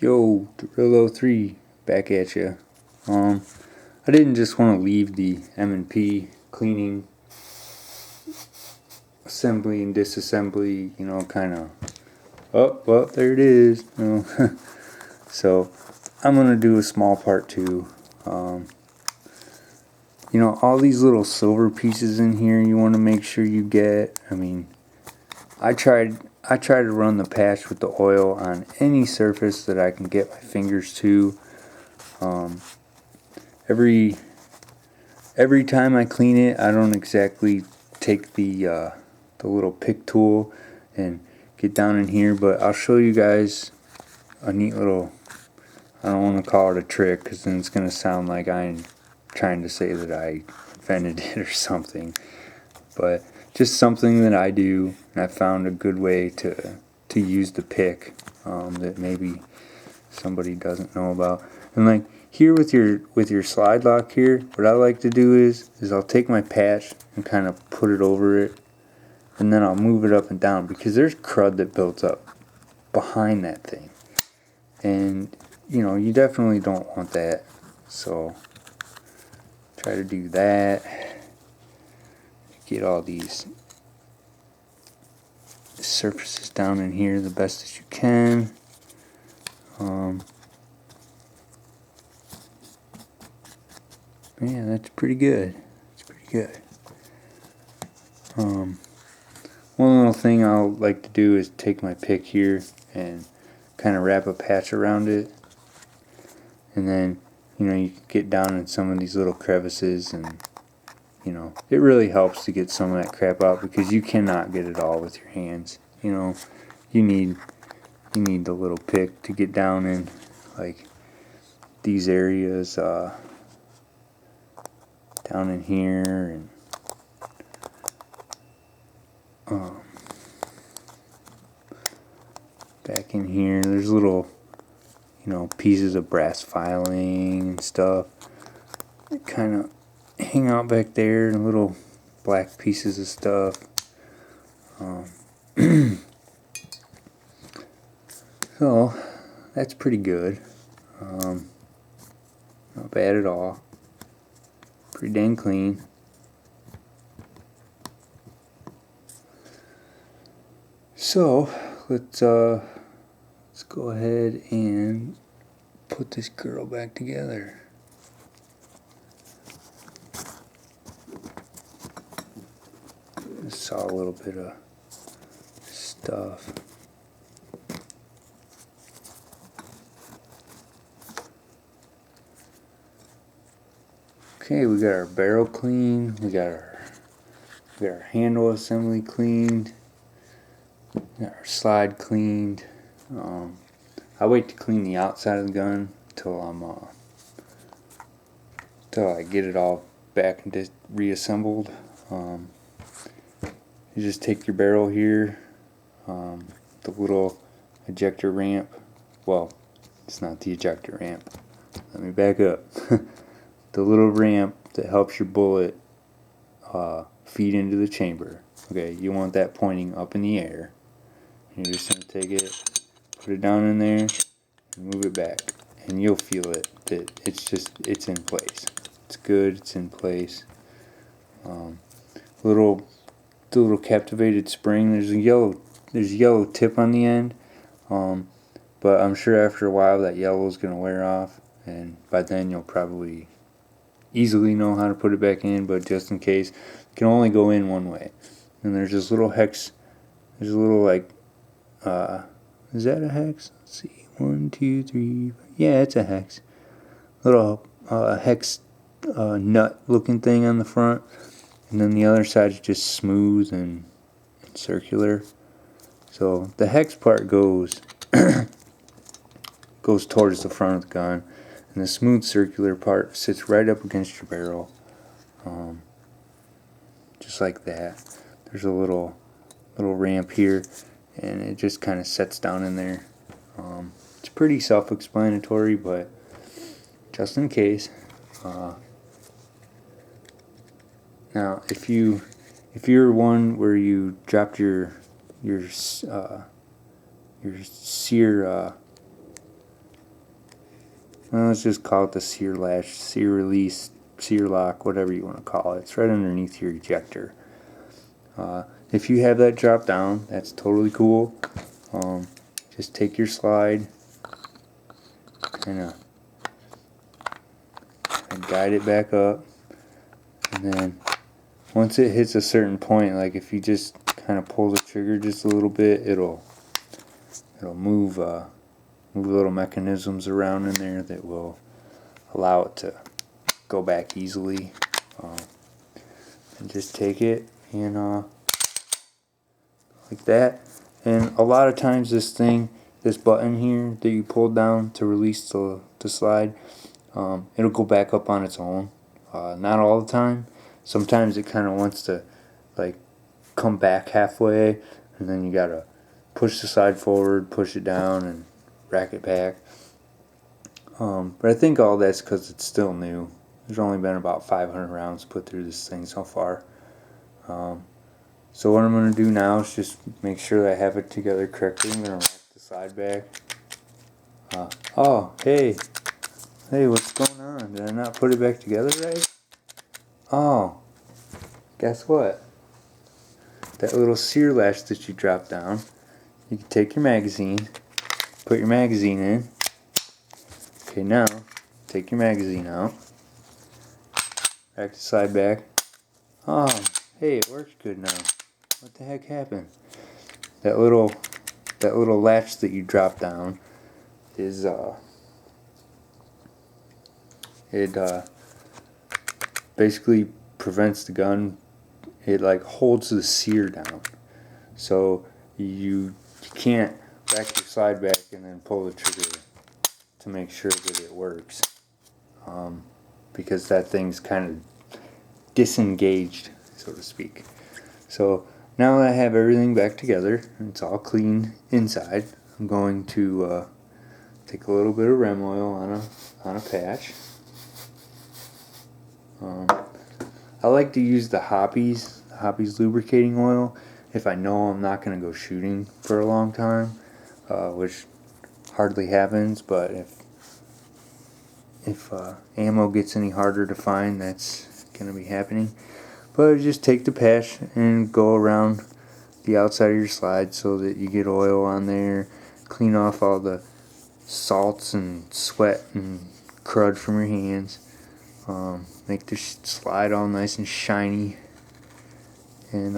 Yo, Thrill03 back at you. I didn't just want to leave the M&P cleaning, assembly and disassembly, kind of. Oh, well, there it is. So, I'm gonna do a small part too. All these little silver pieces in here, you want to make sure you get. I try to run the patch with the oil on any surface that I can get my fingers to. Every time I clean it, I don't exactly take the little pick tool and get down in here, but I'll show you guys a neat little. I don't want to call it a trick because then it's gonna sound like I'm trying to say that I invented it or something. But just something that I do, and I found a good way to use the pick that maybe somebody doesn't know about. And like here with your slide lock here, what I like to do is I'll take my patch and kind of put it over it, and then I'll move it up and down because there's crud that builds up behind that thing, and you definitely don't want that. So try to do that. Get all these surfaces down in here the best as you can. Yeah, that's pretty good. It's pretty good. One little thing I'll like to do is take my pick here and kind of wrap a patch around it, and then you can get down in some of these little crevices, and it really helps to get some of that crap out because you cannot get it all with your hands. You need the little pick to get down in like these areas, down in here, and back in here. There's little pieces of brass filing and stuff that kind of hang out back there, and little black pieces of stuff. So that's pretty good. Not bad at all. Pretty dang clean. So let's go ahead and put this girl back together. I saw a little bit of stuff. Okay, we got our barrel clean. We got our handle assembly cleaned. We got our slide cleaned. I wait to clean the outside of the gun till I get it all back and reassembled. You just take your barrel here, the little ejector ramp. Well, it's not the ejector ramp. Let me back up. The little ramp that helps your bullet feed into the chamber. Okay, you want that pointing up in the air. You're just going to take it, put it down in there, and move it back. And you'll feel it, that it's in place. It's good, it's in place. The little captivated spring, there's a yellow tip on the end. But I'm sure after a while that yellow is going to wear off, and by then you'll probably easily know how to put it back in, but just in case, it can only go in one way. And there's this little hex, there's a little is that a hex? Let's see, 1, 2, 3, yeah, it's a hex. Little hex nut looking thing on the front, and then the other side's just smooth and circular. So the hex part goes towards the front of the gun, and the smooth circular part sits right up against your barrel, just like that. There's a little ramp here, and it just kind of sets down in there. It's pretty self-explanatory, but just in case. Now, if you're one where you dropped your sear well, let's just call it the sear latch, sear release, sear lock, whatever you want to call it. It's right underneath your ejector. If you have that drop down, that's totally cool. Just take your slide, kind of guide it back up, and then once it hits a certain point, like if you just kind of pull the trigger just a little bit, it'll move little mechanisms around in there that will allow it to go back easily. And just take it and like that. And a lot of times this button here that you pull down to release the slide, it'll go back up on its own. Not all the time. Sometimes it kind of wants to like come back halfway, and then you gotta push the slide forward, push it down, and rack it back. But I think all that's because it's still new. There's only been about 500 rounds put through this thing so far. So what I'm going to do now is just make sure that I have it together correctly. I'm going to rack the slide back. Oh, hey, what's going on? Did I not put it back together right? Oh, guess what? That little sear latch that you dropped down, you can take your magazine, put your magazine in. Okay, now, take your magazine out. Rack the slide back. Oh, hey, it works good now. What the heck happened? That little latch that you drop down is basically prevents the gun. It like holds the sear down, so you can't rack your slide back and then pull the trigger to make sure that it works, because that thing's kind of disengaged, so to speak. So now that I have everything back together and it's all clean inside, I'm going to take a little bit of Rem oil on a patch. I like to use the Hoppe's lubricating oil if I know I'm not going to go shooting for a long time, which hardly happens, but if ammo gets any harder to find, that's going to be happening. But just take the patch and go around the outside of your slide so that you get oil on there, clean off all the salts and sweat and crud from your hands, make the slide all nice and shiny, and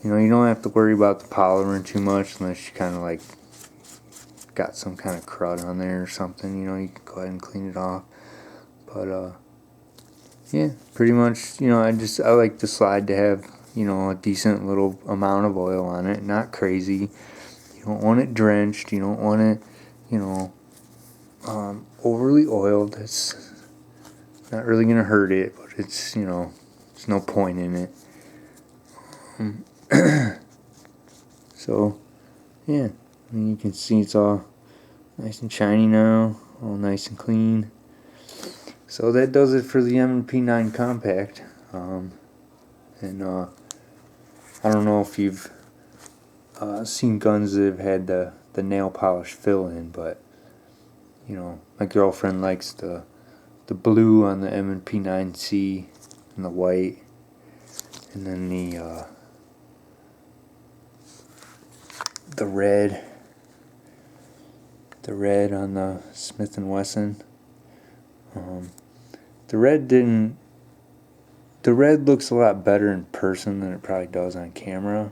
you don't have to worry about the polishing too much unless you kind of like got some kind of crud on there or something. You can go ahead and clean it off. But yeah, pretty much, I like the slide to have, a decent little amount of oil on it, not crazy. You don't want it drenched, you don't want it, overly oiled. That's not really going to hurt it, but it's, there's no point in it. So, yeah, you can see it's all nice and shiny now, all nice and clean. So that does it for the M&P 9 Compact. And I don't know if you've seen guns that have had the nail polish fill in, but my girlfriend likes the blue on the M&P 9C and the white, and then the red on the Smith & Wesson. The red looks a lot better in person than it probably does on camera.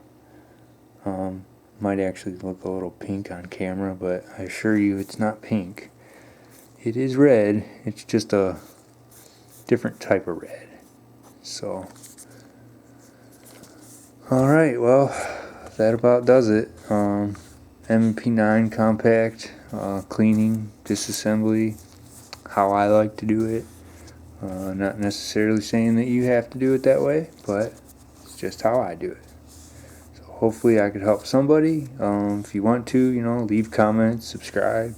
Might actually look a little pink on camera, but I assure you it's not pink. It is red, it's just a different type of red. So, alright, well, that about does it. M&P 9 Compact, cleaning, disassembly, how I like to do it. Not necessarily saying that you have to do it that way, but it's just how I do it. So hopefully I could help somebody. If you want to, leave comments, subscribe.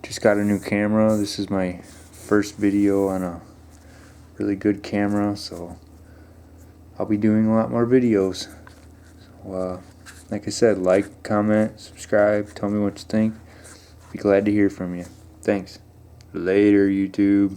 Just got a new camera. This is my first video on a really good camera, so I'll be doing a lot more videos. So, like I said, like, comment, subscribe, tell me what you think. Be glad to hear from you. Thanks. Later, YouTube.